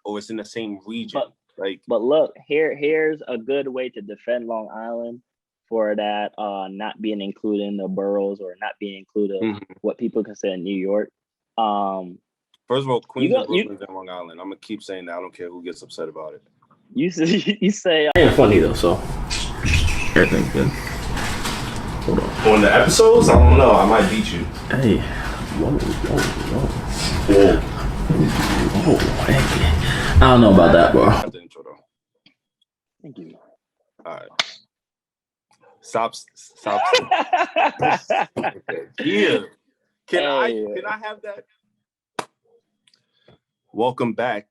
or it's in the same region. But look, here's a good way to defend Long Island for that not being included in the boroughs or not being included what people consider New York. First of all, Queens and Brooklyn's in Long Island. I'm gonna keep saying that. I don't care who gets upset about it. You say I ain't funny though, so everything's good. Hold on. On the episodes, I don't know. I might beat you. Hey, whoa. Hey. I don't know about that, bro. The intro though. Thank you. All right. Stop. Here. Can I have that? Welcome back.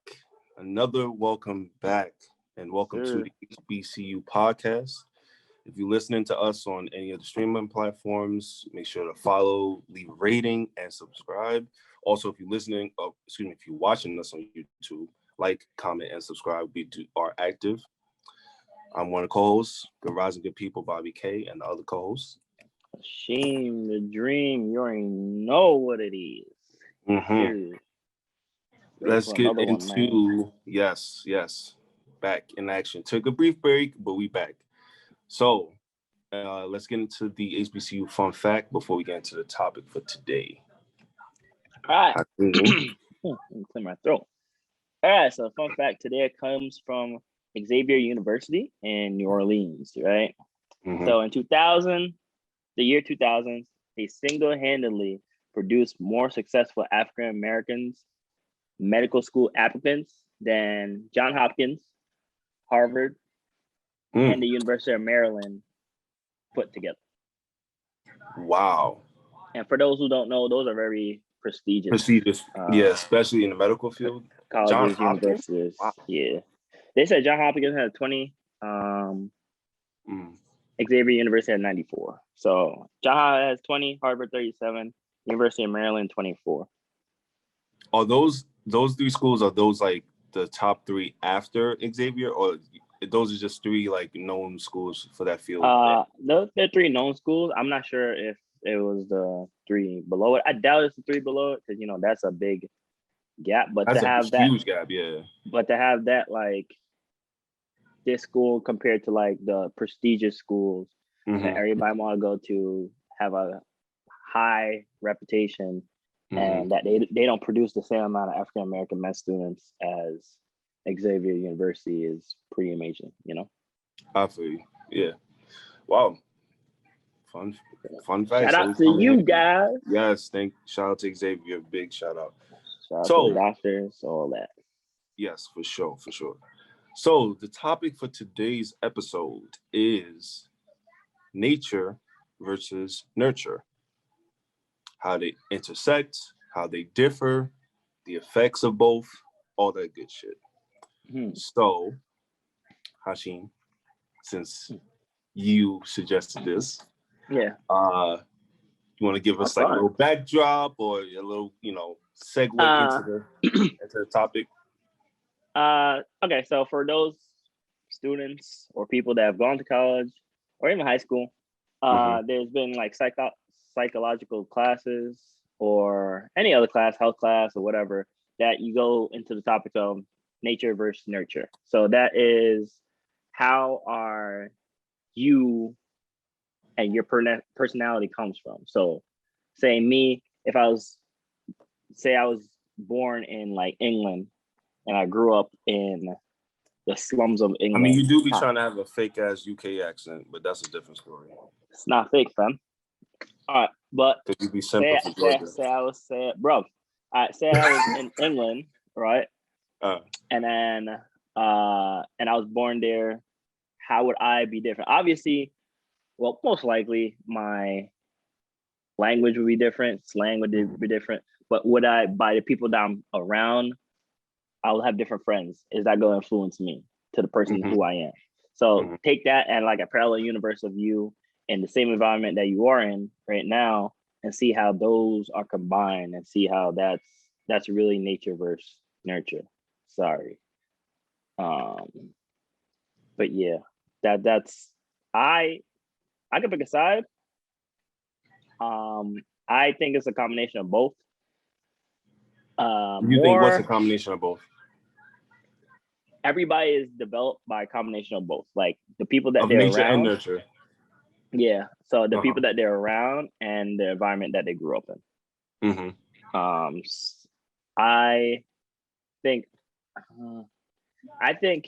Another welcome back. And welcome to the HBCU podcast. If you're listening to us on any of the streaming platforms, make sure to follow, leave a rating, and subscribe. Also, if you're watching us on YouTube, like, comment, and subscribe. We are active. I'm one of the co-hosts, Good Rising Good People, Bobby K, and the other co-host. Shame the dream. You already know what it is. Mm-hmm. Let's get into yes. Back in action. Took a brief break, but we back. So let's get into the HBCU fun fact before we get into the topic for today. All right. Clear my throat. All right. So fun fact today comes from Xavier University in New Orleans, right? Mm-hmm. So in the year 2000, they single-handedly produced more successful African Americans medical school applicants than Johns Hopkins, Harvard, and the University of Maryland put together. Wow. And for those who don't know, those are very prestigious. Yeah, especially in the medical field. Colleges, universities. Wow. Yeah. They said Johns Hopkins had 20. Xavier University had 94. So Johns Hopkins has 20, Harvard 37, University of Maryland 24. Are those three schools, are those like the top three after Xavier, or those are just three like known schools for that field? They're three known schools. I'm not sure if it was the three below it. I doubt it's the three below it because that's a big gap. But that's to have that huge gap, yeah. But to have that like this school compared to like the prestigious schools that everybody want to go to have a high reputation. And that they don't produce the same amount of African American med students as Xavier University is pretty amazing, I feel you. Yeah. Wow. Fun fact. Shout out to you guys. Yes, shout out to Xavier. Big shout out. Shout out to the doctors, all that. Yes, for sure. So the topic for today's episode is nature versus nurture. How they intersect, how they differ, the effects of both, all that good shit. So, Hashim, since you suggested this, you want to give us like a little backdrop or a little, segue into the topic? Okay, so for those students or people that have gone to college or even high school, there's been like psychological classes or any other class, health class or whatever, that you go into the topic of nature versus nurture. So that is how are you and your personality comes from. So say me, if I was born in like England and I grew up in the slums of England. I mean, you do be trying to have a fake ass UK accent, but that's a different story. It's not fake, fam. All right, but say I was in England, right? And then and I was born there. How would I be different? Obviously, well, most likely my language would be different, slang would be different. But by the people that I'm around, I'll have different friends. Is that going to influence me to the person who I am? So take that and like a parallel universe of you in the same environment that you are in right now, and see how those are combined, and see how that's really nature versus nurture. Sorry. But yeah, that's I could pick a side. I think it's a combination of both. You think what's a combination of both? everybody is developed by a combination of both, like the people that of they're nature around. and nurture. Yeah. So the people that they're around and the environment that they grew up in. I think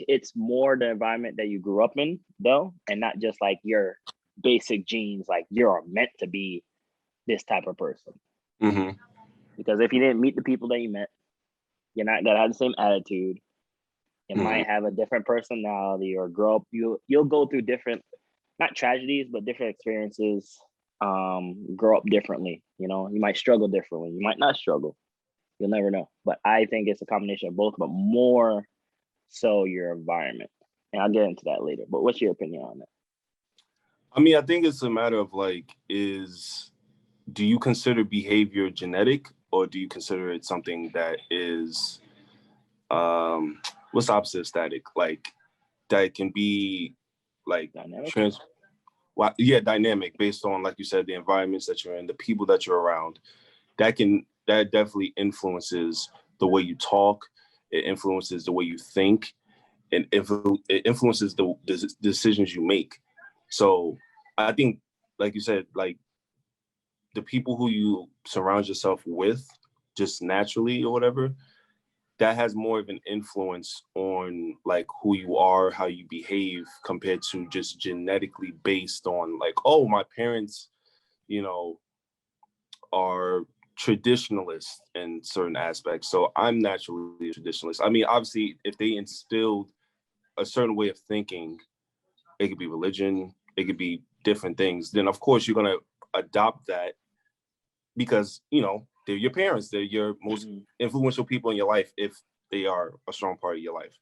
it's more the environment that you grew up in, though, and not just like your basic genes, like you're meant to be this type of person. Because if you didn't meet the people that you met, you're not gonna have the same attitude. You might have a different personality or grow up. You'll go through different, not tragedies, but different experiences. Grow up differently. You know, you might struggle differently. You might not struggle. You'll never know. But I think it's a combination of both, but more so your environment. And I'll get into that later. But what's your opinion on that? I mean, I think it's a matter of like, do you consider behavior genetic, or do you consider it something that is, what's the opposite of static? Like, that can be like Dynamic? Dynamic, based on, like you said, the environments that you're in, the people that you're around. That definitely influences the way you talk. It influences the way you think, and it influences the decisions you make. So I think, like you said, like the people who you surround yourself with just naturally or whatever, that has more of an influence on like who you are, how you behave, compared to just genetically based on like, oh, my parents, you know, are traditionalists in certain aspects, so I'm naturally a traditionalist. I mean, obviously, if they instilled a certain way of thinking, it could be religion, it could be different things, then of course you're going to adopt that, because, you know, they're your parents, they're your most influential people in your life, if they are a strong part of your life.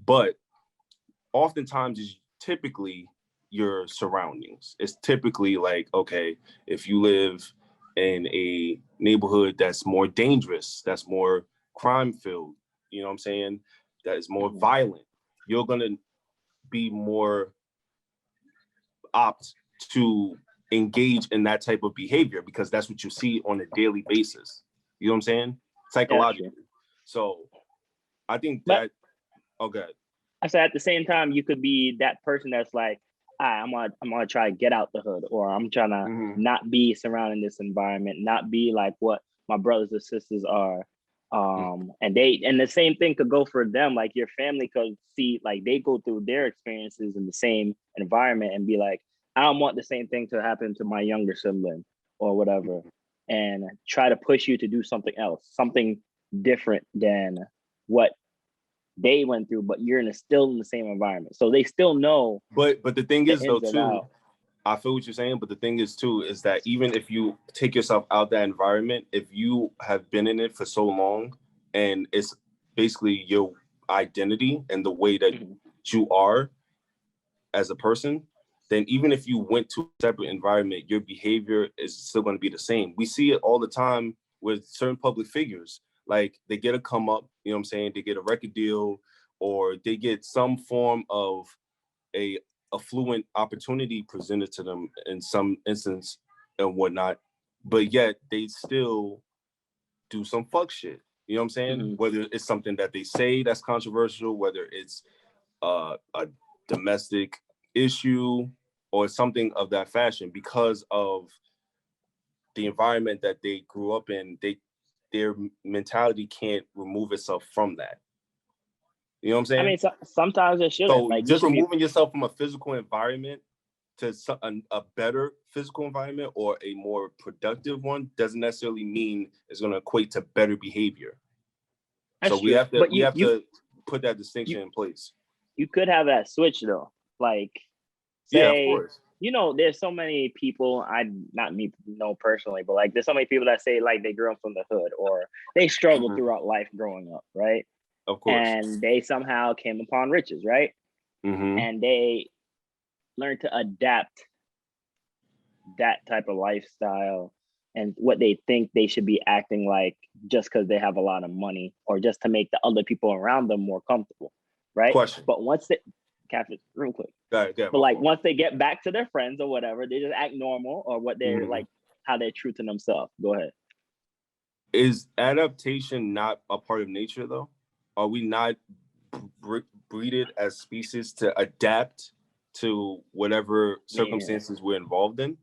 But oftentimes it's typically your surroundings. It's typically like, okay, if you live in a neighborhood that's more dangerous, that's more crime filled, you know what I'm saying, that is more violent, you're going to be more apt to engage in that type of behavior, because that's what you see on a daily basis. You know what I'm saying? Psychologically. Yeah, so I think that, I said at the same time, you could be that person that's like, I'm gonna try to get out the hood, or I'm trying to not be surrounding this environment, not be like what my brothers and sisters are. And the same thing could go for them. Like your family could see, like they go through their experiences in the same environment and be like, I don't want the same thing to happen to my younger sibling or whatever, and try to push you to do something else, something different than what they went through, but you're still in the same environment, so they still know. But the thing is, though, too, I feel what you're saying, but the thing is, too, is that even if you take yourself out that environment, if you have been in it for so long and it's basically your identity and the way that you are as a person, then even if you went to a separate environment, your behavior is still going to be the same. We see it all the time with certain public figures. Like, they get a come up, you know what I'm saying? They get a record deal, or they get some form of a affluent opportunity presented to them in some instance and whatnot, but yet they still do some fuck shit. You know what I'm saying? Whether it's something that they say that's controversial, whether it's a domestic issue or something of that fashion, because of the environment that they grew up in, their mentality can't remove itself from that. You know what I'm saying? I mean, sometimes it shouldn't. So like, just removing yourself from a physical environment to a better physical environment or a more productive one doesn't necessarily mean it's going to equate to better behavior. So we have to put that distinction in place. You could have that switch though. Like, say, yeah, of course. You know, there's so many people, not me know personally, but like there's so many people that say like they grew up from the hood or they struggled throughout life growing up, right? Of course. And they somehow came upon riches, right? And they learned to adapt that type of lifestyle and what they think they should be acting like just because they have a lot of money or just to make the other people around them more comfortable, right? Question. But once they, Captain, real quick. But like once they get back to their friends or whatever, they just act normal or what they're like, how they're true to themselves. Go ahead. Is adaptation not a part of nature though? Are we not breeded as species to adapt to whatever circumstances we're involved in?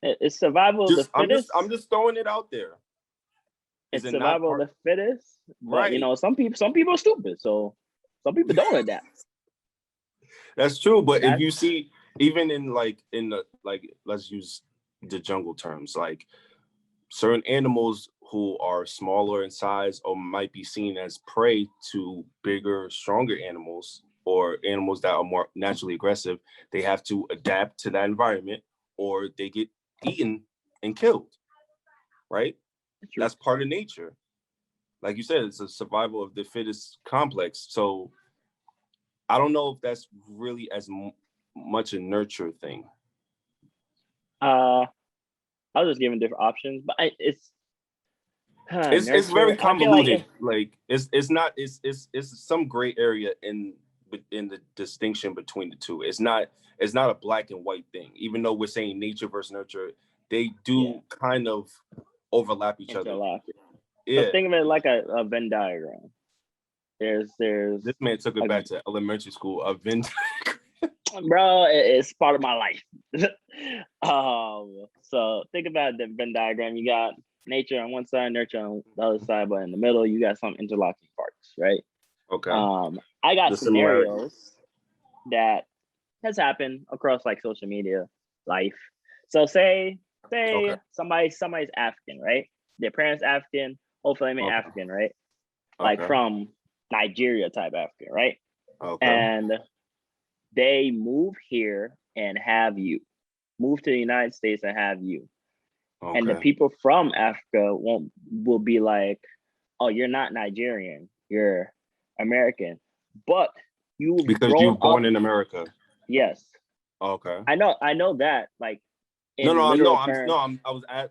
It's survival of the fittest. I'm just throwing it out there. It's survival of the fittest. But right. You know, some people are stupid, so some people don't adapt. That's true, but if you see, even in let's use the jungle terms, like certain animals who are smaller in size or might be seen as prey to bigger, stronger animals or animals that are more naturally aggressive, they have to adapt to that environment or they get eaten and killed, right? That's part of nature. Like you said, it's a survival of the fittest complex. So I don't know if that's really as much a nurture thing. I was just giving different options, but it's very convoluted. It's some gray area in the distinction between the two. It's not a black and white thing. Even though we're saying nature versus nurture, they do kind of overlap each other. Yeah. So think of it like a Venn diagram. There's this man took it back to elementary school. A Venn diagram. Bro, it's part of my life. So think about the Venn diagram. You got nature on one side, nurture on the other side, but in the middle, you got some interlocking parts, right? Okay. I got scenarios that has happened across like social media, life. So say somebody's African, right? Their parents African, whole family African, right? Like from Nigeria type African, right? Okay. And they move here and move to the United States and have you. Okay. And the people from Africa will be like, oh, you're not Nigerian, you're American. But because you were born in America. Yes. Okay. I know that. Like I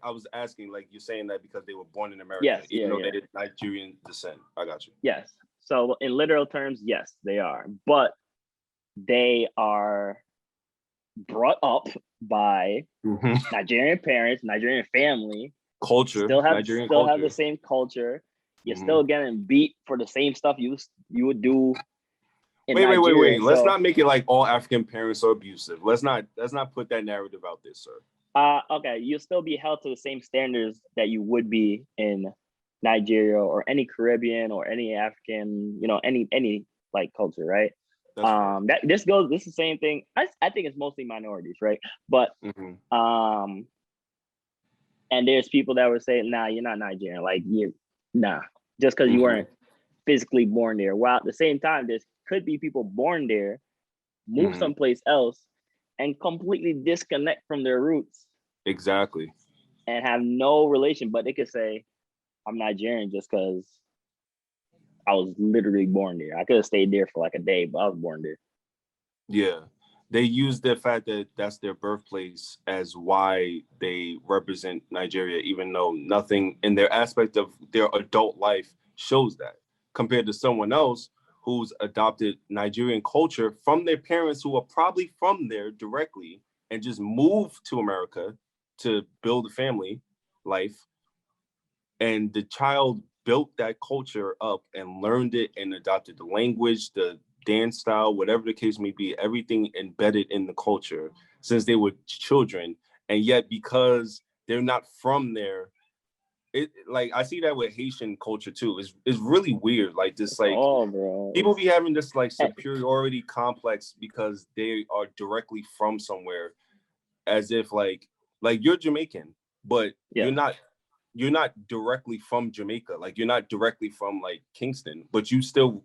was asking, like, you're saying that because they were born in America, yes, even though they did Nigerian descent. I got you. Yes. So in literal terms, yes, they are. But they are brought up by Nigerian parents, Nigerian family, culture, still have the same culture. You're still getting beat for the same stuff you would do. Wait. Let's not make it like all African parents are abusive. Let's not put that narrative out there, sir. Okay, you'll still be held to the same standards that you would be in Nigeria or any Caribbean or any African, any like culture, right? This is the same thing. I think it's mostly minorities, right? But and there's people that would say, nah, you're not Nigerian, like just because you weren't physically born there. While at the same time, there could be people born there, move someplace else, and completely disconnect from their roots. Exactly. And have no relation, but they could say, I'm Nigerian just because I was literally born there. I could have stayed there for like a day, but I was born there. Yeah. They use the fact that that's their birthplace as why they represent Nigeria, even though nothing in their aspect of their adult life shows that, compared to someone else who's adopted Nigerian culture from their parents who are probably from there directly and just moved to America to build a family life. And the child built that culture up and learned it and adopted the language, the dance style, whatever the case may be, everything embedded in the culture since they were children. And yet, because they're not from there, it like I see that with Haitian culture too. It's really weird. Like this, like people be having this like superiority complex because they are directly from somewhere, as if like you're Jamaican, but you're not directly from Jamaica. Like you're not directly from like Kingston, but you still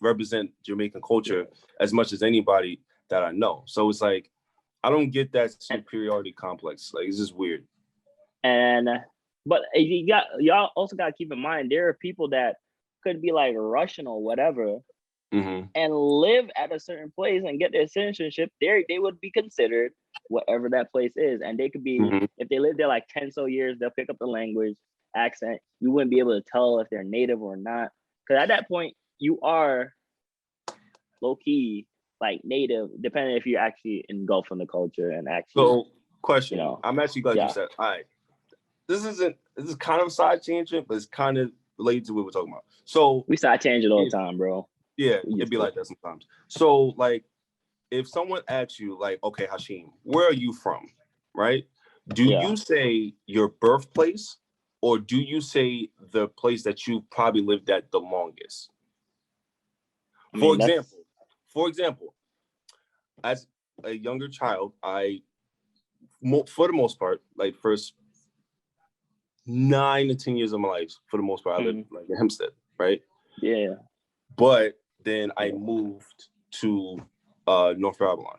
represent Jamaican culture as much as anybody that I know. So it's like, I don't get that superiority complex. Like, it's just weird. But y'all also got to keep in mind, there are people that could be like Russian or whatever and live at a certain place and get their citizenship. They would be considered whatever that place is. And they could be, if they live there like 10 so years, they'll pick up the language, accent. You wouldn't be able to tell if they're native or not. Because at that point, you are low-key like native, depending if you're actually engulfed in the culture and actually. So, question. I'm actually glad you said, all right, this is kind of a side tangent, but it's kind of related to what we're talking about. So we side tangent all the time, bro. Yeah, it'd be like that sometimes. So like, if someone asks you like, okay, Hashim, where are you from? Right? Do you say your birthplace, or do you say the place that you probably lived at the longest? For example, as a younger child, for the most part, like first 9 to 10 years of my life, for the most part, I lived like in Hempstead, right? Yeah. But then I moved to North Babylon,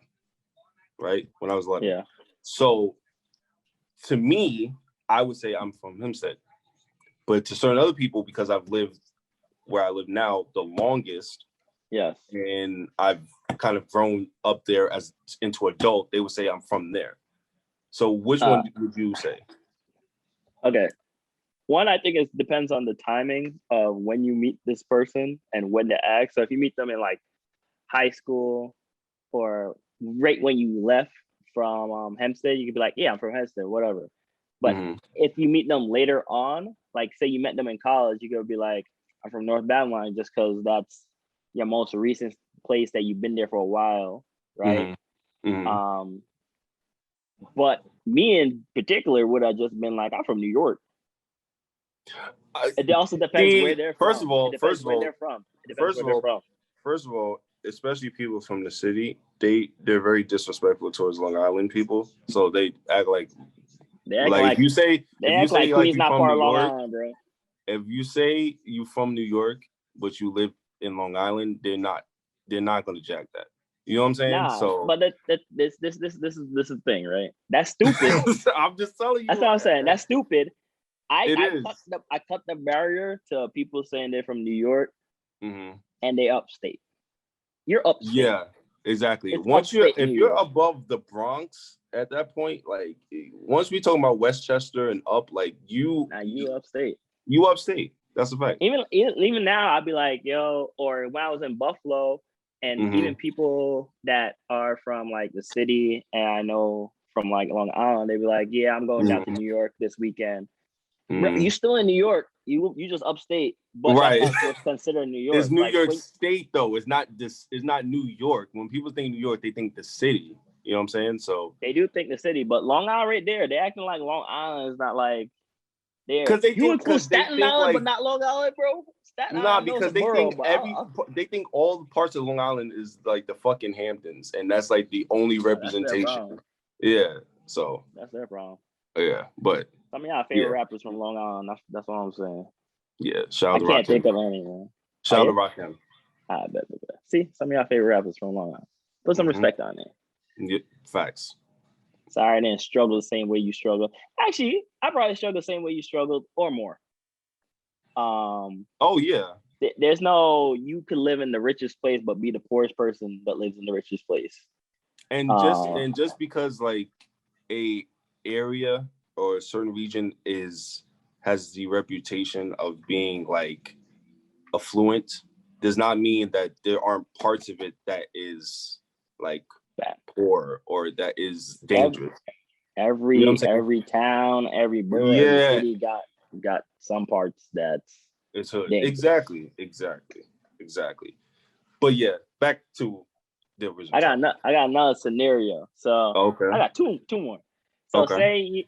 right? When I was 11. Yeah. So to me, I would say I'm from Hempstead. But to certain other people, because I've lived where I live now the longest, yes, and I've kind of grown up there as into adult, they would say I'm from there. So which one would you say? Okay. One, I think it depends on the timing of when you meet this person and when to ask. So if you meet them in like high school or right when you left from Hempstead, you could be like, yeah, I'm from Hempstead, whatever. But if you meet them later on, like say you met them in college, you could be like, I'm from North Babylon, just because that's your most recent place that you've been there for a while, right? But me in particular would have just been like, I'm from New York. It also depends where they're from. First of all, especially people from the city, they're very disrespectful towards Long Island people. So they act like if you say Queens not far New Long York, Island, bro. If you say you from New York but you live in Long Island, they're not gonna jack that. You know what I'm saying? Nah, so, but this is the thing, right? That's stupid. I'm just telling you. That's what I'm saying. That's stupid. I cut the barrier to people saying they're from New York and they upstate. You're upstate. Yeah, exactly. If you're above the Bronx at that point, like once we talking about Westchester and up, like you upstate. You upstate. That's a fact. Even now, I'd be like, yo, or when I was in Buffalo, and even people that are from like the city, and I know from like Long Island, they'd be like, yeah, I'm going down to New York this weekend. Bro, you still in New York? You just upstate, but that's not what's considered New York. It's New York State though. It's not New York. When people think New York, they think the city. You know what I'm saying? So they do think the city, but Long Island right there, they acting like Long Island is not like there. Because they include Staten Island, but not Long Island, bro. Because they think all the parts of Long Island is like the fucking Hamptons, and that's like the only representation. Yeah, so that's their problem. Yeah, but some of y'all favorite rappers from Long Island. That's what I'm saying. Yeah, shout out to I can't think of anyone. Shout out to Rakim. I bet. See, some of y'all favorite rappers from Long Island. Put some respect on it. Yeah, facts. Sorry, I didn't struggle the same way you struggled. Actually, I probably struggled the same way you struggled or more. Oh yeah. There's no you could live in the richest place but be the poorest person that lives in the richest place. And just because like a area or a certain region has the reputation of being like affluent does not mean that there aren't parts of it that is like bad, poor, or that is dangerous. Every town, every borough, every city got some parts that's exactly. But yeah, back to the original. I got another scenario. So I got two more. So say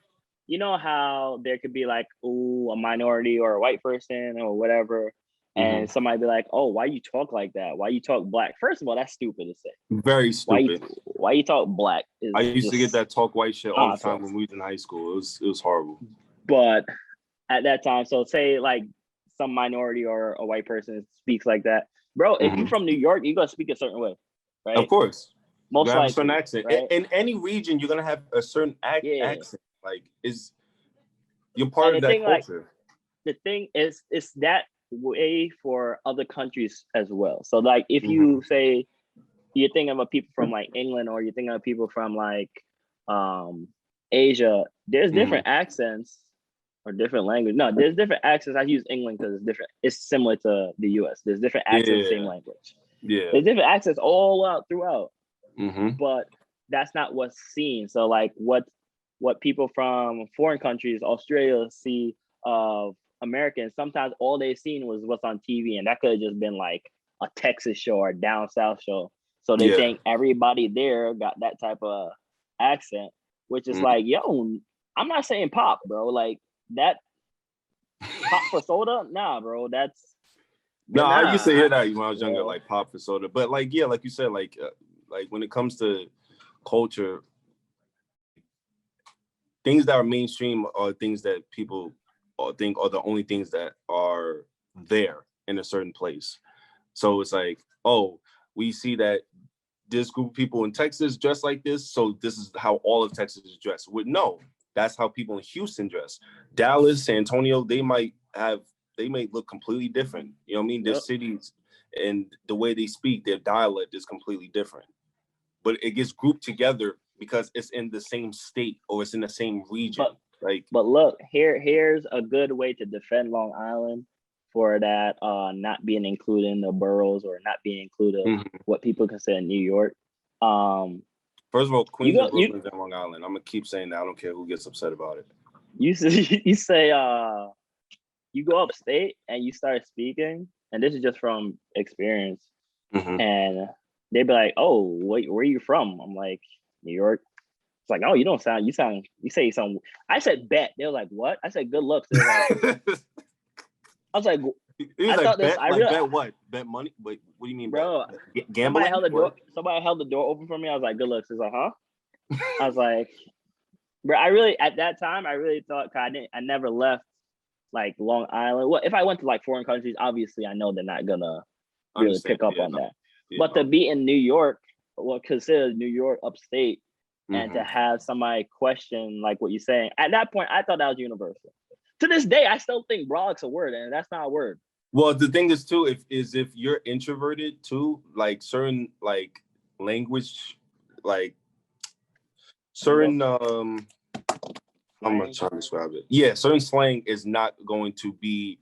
you know how there could be like a minority or a white person or whatever. And somebody be like, oh, why you talk like that? Why you talk black? First of all, that's stupid to say. Very stupid. Why you talk black? I used to get that talk white shit all the time when we was in high school. It was horrible. But at that time, so say like some minority or a white person speaks like that. Bro, if you're from New York, you're going to speak a certain way, right? Of course. Most likely. A certain accent. Right? In any region, you're going to have a certain accent. Like, you're part of that culture. Like, the thing is, it's that way for other countries as well. So like if you say you're thinking about people from like England, or you're thinking of people from like Asia, there's different accents or different language. No, there's different accents. I use England because it's different. It's similar to the US. There's different accents, same language. Yeah. There's different accents all out throughout. But that's not what's seen. So like what people from foreign countries, Australia, see of Americans, sometimes all they've seen was what's on TV, and that could have just been like a Texas show or a down south show. So they think everybody there got that type of accent, which is like, yo, I'm not saying pop, bro. Like that pop for soda? Nah, bro. That's I used to hear that when I was younger, like pop for soda. But like, yeah, like you said, like when it comes to culture, things that are mainstream are things that people think are the only things that are there in a certain place. So it's like, oh, we see that this group of people in Texas dress like this, so this is how all of Texas is dressed. No, that's how people in Houston dress. Dallas, San Antonio, they may look completely different. You know what I mean? Their cities and the way they speak, their dialect is completely different. But it gets grouped together because it's in the same state or it's in the same region. But look, here's a good way to defend Long Island for that not being included in the boroughs or not being included what people consider New York. First of all, Queens and Brooklyn's in Long Island. I'm gonna keep saying that. I don't care who gets upset about it. You say you go upstate and you start speaking, and this is just from experience, and they'd be like, "Oh, where are you from?" I'm like, "New York." It's like, "Oh, you say something." I said, "Bet." They were like, "What?" I said, "Good looks." They were like, I was like, bet what? Bet money? Wait, what do you mean, bro? Gambling? Somebody held the door open for me. I was like, "Good looks." It's like, huh? I was like, bro, at that time, I really thought, cause I never left like Long Island. Well, if I went to like foreign countries, obviously I know they're not gonna really pick up on that. But to be in New York, considered New York upstate, and to have somebody question like what you're saying, at that point, I thought that was universal. To this day, I still think brolics a word, and that's not a word. Well, the thing is too, if you're introverted too, like certain like language, like certain I'm gonna try to describe it. Yeah, certain slang is not going to be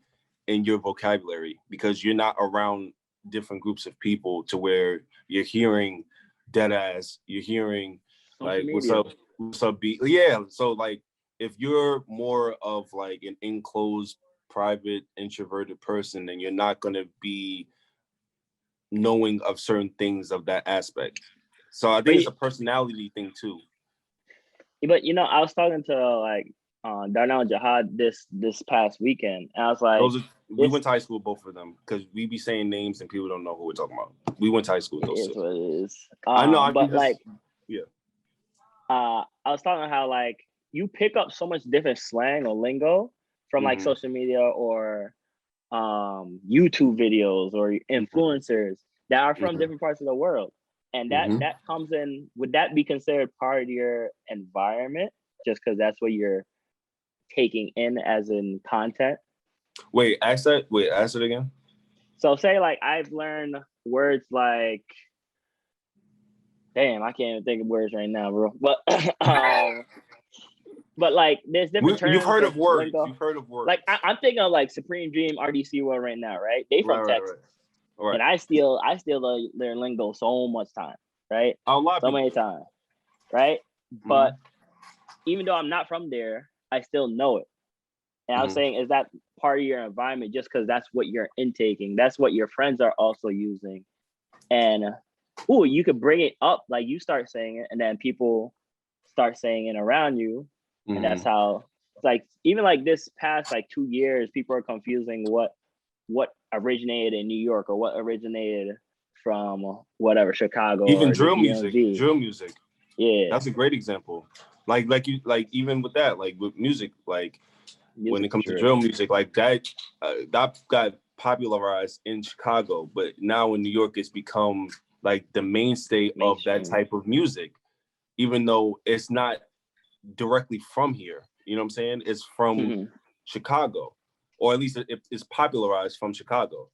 in your vocabulary because you're not around different groups of people to where you're hearing dead ass, you're hearing like what's up, B. Yeah. So like if you're more of like an enclosed, private, introverted person, then you're not gonna be knowing of certain things of that aspect. So I think it's a personality thing too. But I was talking to like Darnell Jihad this past weekend, and I was like, we went to high school, both of them, because we be saying names and people don't know who we're talking about. We went to high school. It is what it is. I know, but I was talking how like you pick up so much different slang or lingo from like social media or YouTube videos or influencers that are from different parts of the world. And that comes in, would that be considered part of your environment just because that's what you're taking in as in content? Ask it again. So say like I've learned words like, damn, I can't even think of words right now, bro. But like there's different terms. You've heard of words. You've heard of words. Like I'm thinking of like Supreme Dream, RDC World right now, right? They from Texas. Right. And I steal their lingo so much time, right? So many times, right? But even though I'm not from there, I still know it. And I was saying, is that part of your environment just because that's what you're intaking? That's what your friends are also using. And you could bring it up, like you start saying it, and then people start saying it around you. And that's how, like, even like this past like 2 years, people are confusing what originated in New York or what originated from whatever, Chicago. Even drill music. Yeah. That's a great example. Like even with that, like with music, like when it comes to drill music, like that got popularized in Chicago, but now in New York, it's become like the mainstay of that type of music, even though it's not directly from here. You know what I'm saying? It's from Chicago, or at least it's popularized from Chicago.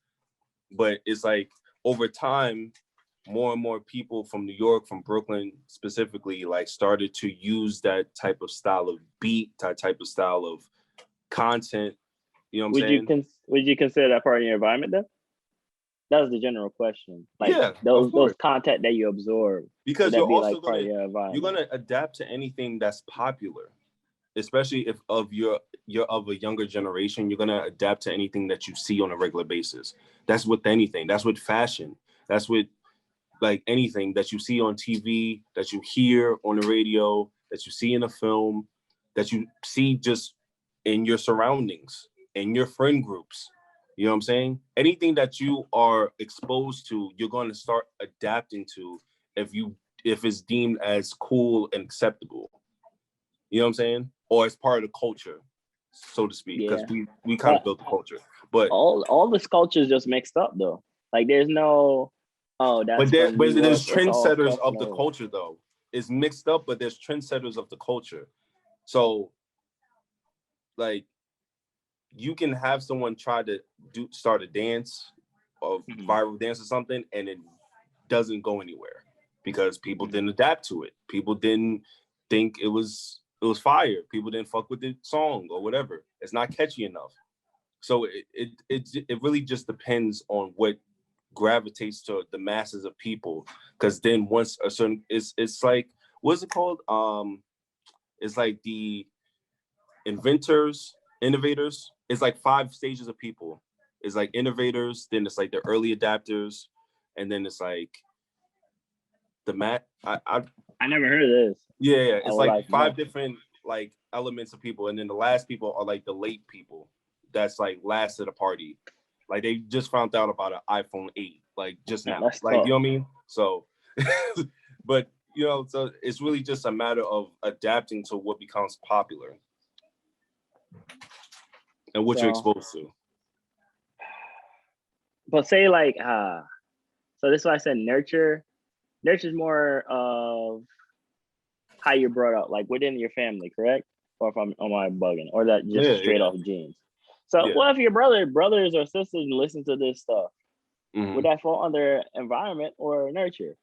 But it's like over time, more and more people from New York, from Brooklyn specifically, like started to use that type of style of beat, that type of style of content. You know what I'm saying? Would you consider that part of your environment though? That was the general question. Like those content that you absorb. Because you're also gonna adapt to anything that's popular. especially if you're of a younger generation, you're gonna adapt to anything that you see on a regular basis. That's with anything. That's with fashion. That's with like anything that you see on TV, that you hear on the radio, that you see in a film, that you see just in your surroundings, in your friend groups. You know what I'm saying? Anything that you are exposed to, you're going to start adapting to if it's deemed as cool and acceptable. You know what I'm saying? Or as part of the culture, so to speak, because we kind of built the culture. But all the cultures just mixed up though. Like there's no but there's trendsetters of the culture though. It's mixed up, but there's trendsetters of the culture. So like you can have someone try to start a dance or viral dance or something, and it doesn't go anywhere because people didn't adapt to it. People didn't think it was fire. People didn't fuck with the song or whatever. It's not catchy enough. So it really just depends on what gravitates to the masses of people. Because then once a certain it's like, what's it called? It's like the innovators. It's like 5 stages of people. It's like innovators, then it's like the early adapters, and then it's like the I never heard of this. Yeah, it's like 5 different like elements of people, and then the last people are like the late people. That's like last at the party. Like they just found out about an iPhone 8, like just now. Like tough. You know what I mean? So, but you know, so it's really just a matter of adapting to what becomes popular and what you're exposed to. But say like, so this is why I said nurture. Nurture is more of how you're brought up, like within your family, correct? Or if am I bugging, or that just straight off genes? So what if your brothers or sisters listen to this stuff? Would that fall under environment or nurture?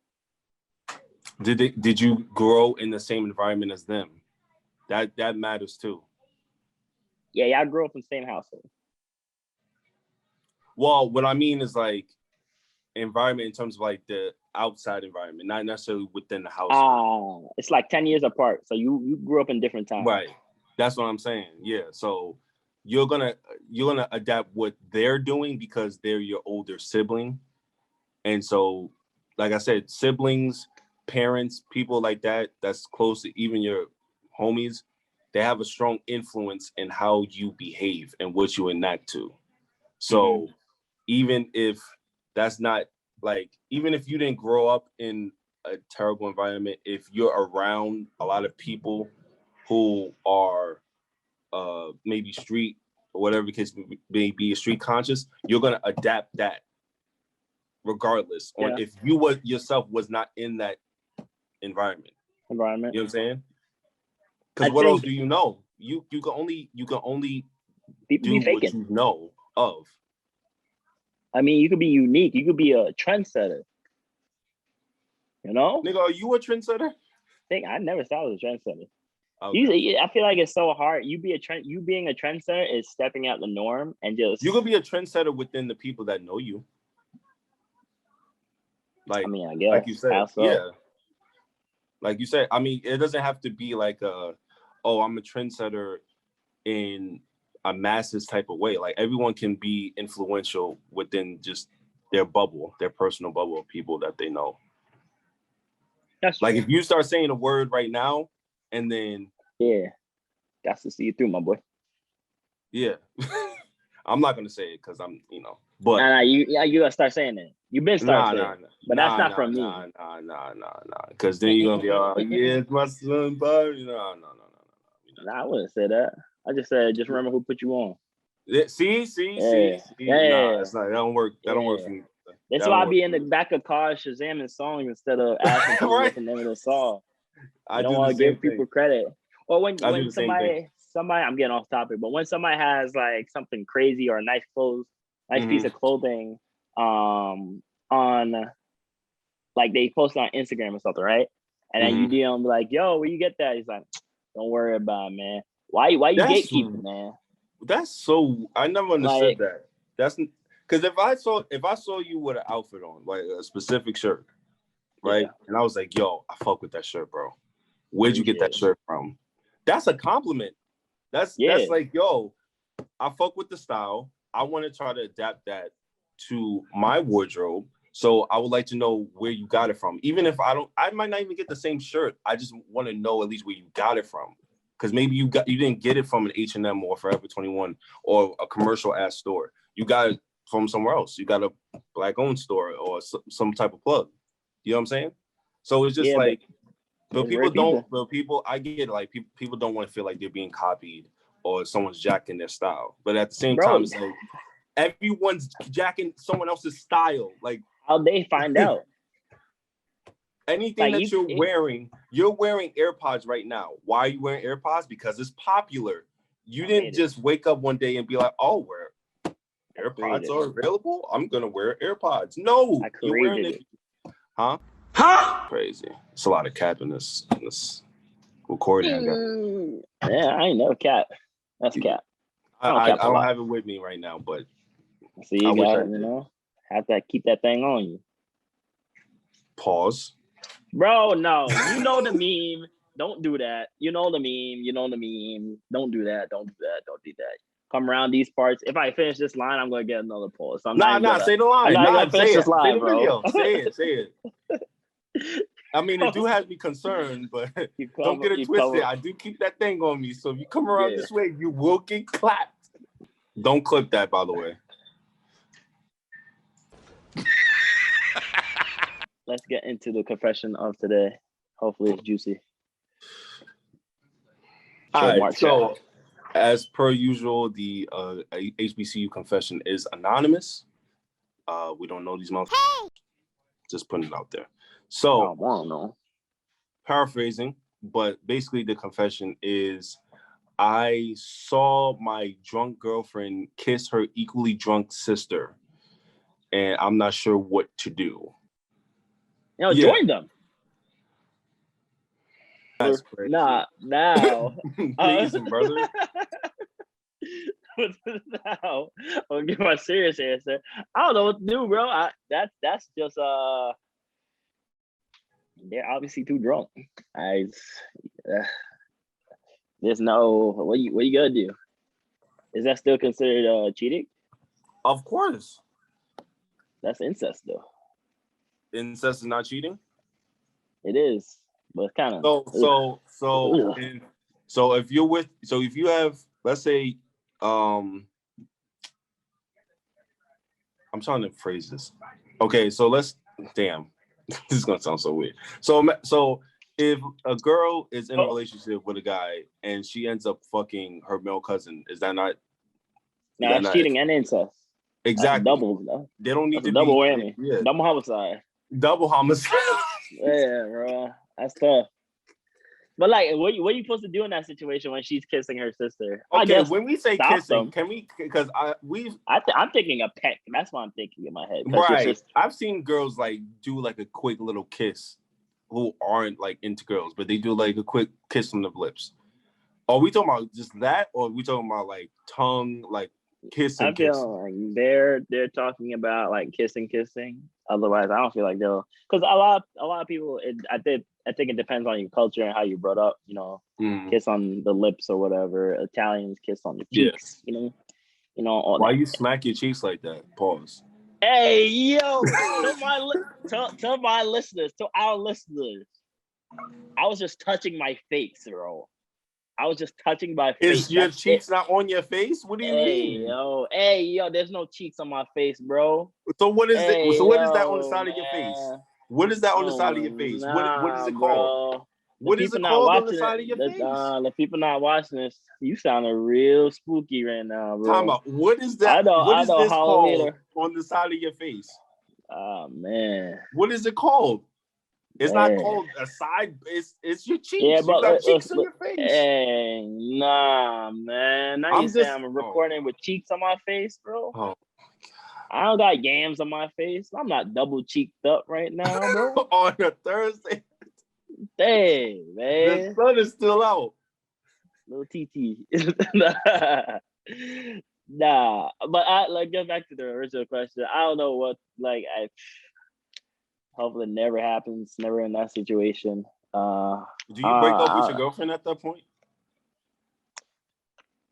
Did you grow in the same environment as them? That matters too. Yeah, I grew up in the same household. Well, what I mean is like environment in terms of like the outside environment, not necessarily within the house. It's like 10 years apart. So you grew up in different times. Right. That's what I'm saying. Yeah. So you're gonna adapt what they're doing because they're your older sibling. And so, like I said, siblings, parents, people like that's close to even your homies, they have a strong influence in how you behave and what you enact to. So even if that's not like, even if you didn't grow up in a terrible environment, if you're around a lot of people who are maybe street or whatever the case may be, street conscious, you're going to adapt that regardless on if you yourself was not in that environment. You know what I'm saying? Because what else do you know? You can only do what you know of. I mean, you could be unique. You could be a trendsetter. You know? Nigga, are you a trendsetter? I never thought I was a trendsetter. Okay. I feel like it's so hard. You being a trendsetter is stepping out the norm and just. You could be a trendsetter within the people that know you. Like, I mean, I guess, like you said, yeah. Like you said, I mean, it doesn't have to be like I'm a trendsetter in a masses type of way. Like everyone can be influential within just their bubble, their personal bubble of people that they know. That's like true. If you start saying a word right now, and then that's to see you through, my boy. Yeah, I'm not gonna say it because I'm, but you gotta start saying it. You've been starting saying it, but that's not from me. Nah. Because then you're gonna be it's my son, but no. Nah, I wouldn't say that. I just said, just remember who put you on. See. Nah, it's not. That don't work. That don't work for me. That's why I be in the back of cars shazamming songs instead of asking people what the name of the song. I don't want to give people credit. Or when somebody, I'm getting off topic, but when somebody has like something crazy or a nice piece of clothing, on like they post on Instagram or something, right? And then you DM like, "Yo, where you get that?" He's like, "Don't worry about it, man. Why you gatekeeping, man?" That's so. I never understood that. That's because if I saw you with an outfit on, like a specific shirt, right, and I was like, "Yo, I fuck with that shirt, bro. Where'd you get that shirt from?" That's a compliment. That's like, yo, I fuck with the style. I want to try to adapt that to my wardrobe. So I would like to know where you got it from. Even if I might not even get the same shirt. I just want to know at least where you got it from. Because maybe you didn't get it from an H&M or Forever 21 or a commercial ass store. You got it from somewhere else. You got a black owned store or some type of plug. You know what I'm saying? So it's just but people, I get it, like people don't want to feel like they're being copied or someone's jacking their style. But at the same time, it's like everyone's jacking someone else's style. Like, how they find out? Anything that you're wearing AirPods right now. Why are you wearing AirPods? Because it's popular. You didn't just wake up one day and be like, oh, where AirPods are available? I'm going to wear AirPods. No, you're wearing it. Huh? Crazy. It's a lot of cap in this recording. Yeah, I ain't no cap. That's cap. I don't have it with me right now, but so you got, have to keep that thing on you. Pause. Bro, no. You know the meme. Don't do that. You know the meme. Don't do that. Don't do that. Come around these parts. If I finish this line, I'm going to get another pause. So say the line. I'm not going to finish this line, say the bro. Video. Say it. I mean, it do have me concerned, but don't get it twisted. I do keep that thing on me. So if you come around this way, you will get clapped. Don't clip that, by the way. Let's get into the confession of today. Hopefully it's juicy. All right, so as per usual, the HBCU confession is anonymous. We don't know these motherfuckers. Just putting it out there. So, paraphrasing, but basically the confession is I saw my drunk girlfriend kiss her equally drunk sister, and I'm not sure what to do. Join them. That's crazy. Now. Please, brother. Now, I'll give my serious answer. I don't know what to do, bro. That's just they're obviously too drunk. There's no what you gonna do? Is that still considered cheating? Of course. That's incest, though. Incest is not cheating? It is, but kind of. So if you have, let's say, I'm trying to phrase this. Okay, so this is gonna sound so weird. So if a girl is in a relationship with a guy and she ends up fucking her male cousin, is that not? No, that's cheating and incest. Exactly. That's double. No? They don't need to double whammy. Yeah. Double homicide. Double homicide. Yeah, bro. That's tough. But like, what you supposed to do in that situation when she's kissing her sister? Okay, when we say kissing, can we? Because I'm thinking a peck. That's what I'm thinking in my head. Right. I've seen girls like do like a quick little kiss, who aren't like into girls, but they do like a quick kiss on the lips. Are we talking about just that, or are we talking about like tongue, like kissing? I feel like they're talking about like kissing. Otherwise, I don't feel like they'll, because a lot of people. I think it depends on your culture and how you brought up. Kiss on the lips or whatever. Italians kiss on the cheeks. Yeah. All Why that. you smack your cheeks like that? Pause. Hey, yo, tell my listeners, to our listeners, I was just touching my face, bro. I was just touching my face. Is your cheeks not on your face? What do you mean? Hey, yo, there's no cheeks on my face, bro. So what is it? So what is that on the side of your face? What is that on the side of your face? What is it called? Bro. What is it called on the side of your face? The people not watching this, you sounding real spooky right now, bro. Time out. What is that? What is this called on the side of your face? Oh, man. What is it called? It's not called a side. It's your cheeks. Yeah, but you got cheeks on your face. Hey, nah, man. Now you say I'm recording with cheeks on my face, bro. Oh. I don't got yams on my face. I'm not double cheeked up right now, bro. On a Thursday. Dang, man. The sun is still out. Little TT. Nah, but get back to the original question. I don't know what, hopefully it never happens, never in that situation. Do you break up with your girlfriend at that point?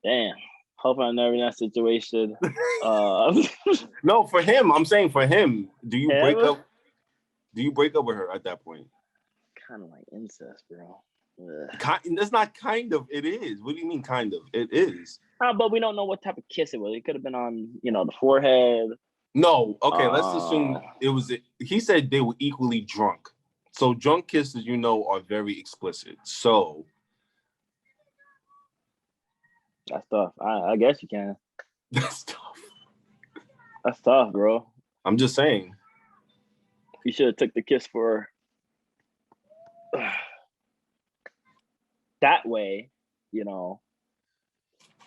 Damn. Hope I'm never in that situation. No, for him. I'm saying for him. Do you break Him? up? Do you break up with her at that point? Kind of like incest, bro. That's not kind of. It is. What do you mean kind of? It is. But we don't know what type of kiss it was. It could have been on, the forehead. No. Okay, let's assume it was. He said they were equally drunk. So drunk kisses, are very explicit. So that's tough. I guess you can. that's tough. That's tough, bro. I'm just saying. You should have took the kiss for that way,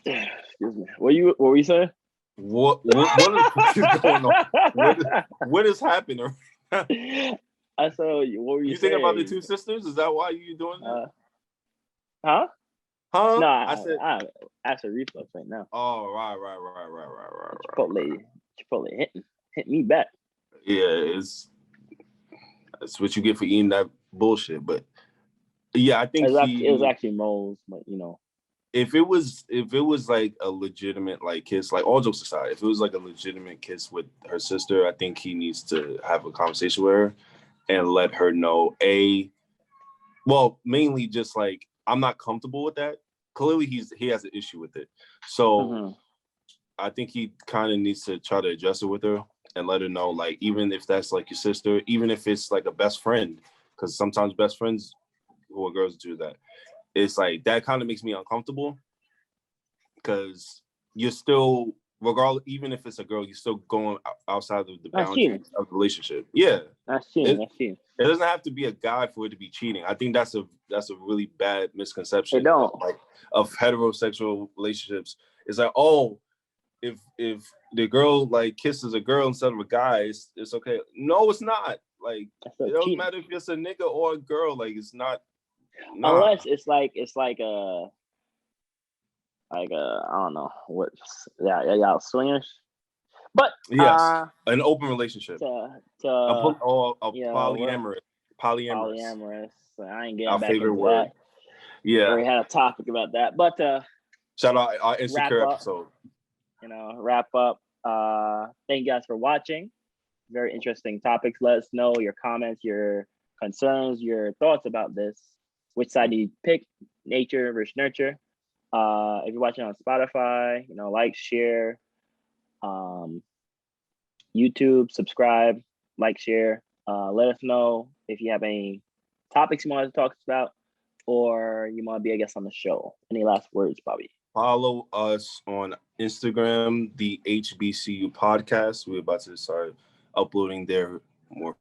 Excuse me. What were you saying? What is going on? What is happening? I said, what were you saying? Think about the two sisters? Is that why you doing that? Huh? Huh? No, I said acid reflux right now. Oh, right. Chipotle hit me back. Yeah, that's what you get for eating that bullshit. But yeah, I think it was actually moles, but if it was like a legitimate like kiss, like all jokes aside, if it was like a legitimate kiss with her sister, I think he needs to have a conversation with her and let her know mainly just like I'm not comfortable with that. Clearly he has an issue with it. So I think he kind of needs to try to address it with her and let her know, like, even if that's like your sister, even if it's like a best friend, because sometimes best friends who are girls do that. It's like that kind of makes me uncomfortable because you're still, regardless, even if it's a girl, you're still going outside of the boundaries of the relationship. Yeah, that's cheating. It doesn't have to be a guy for it to be cheating. I think that's a really bad misconception of heterosexual relationships. It's like, oh, if the girl like kisses a girl instead of a guy, it's okay. No, it's not. Like it doesn't matter if it's a nigga or a girl. Like it's not. Nah. Unless it's like a I don't know what. Yeah, swingers. But yes, an open relationship. Polyamorous. Polyamorous. I ain't getting our back favorite into word. that. Yeah, we had a topic about that. But shout out our Insecure episode. Wrap up. Thank you guys for watching. Very interesting topics. Let us know your comments, your concerns, your thoughts about this. Which side do you pick? Nature versus nurture. If you're watching on Spotify, like, share, YouTube, subscribe, like, share. Let us know if you have any topics you want to talk about or you want to be a guest on the show. Any last words, Bobby? Follow us on Instagram, the HBCU podcast. We're about to start uploading there more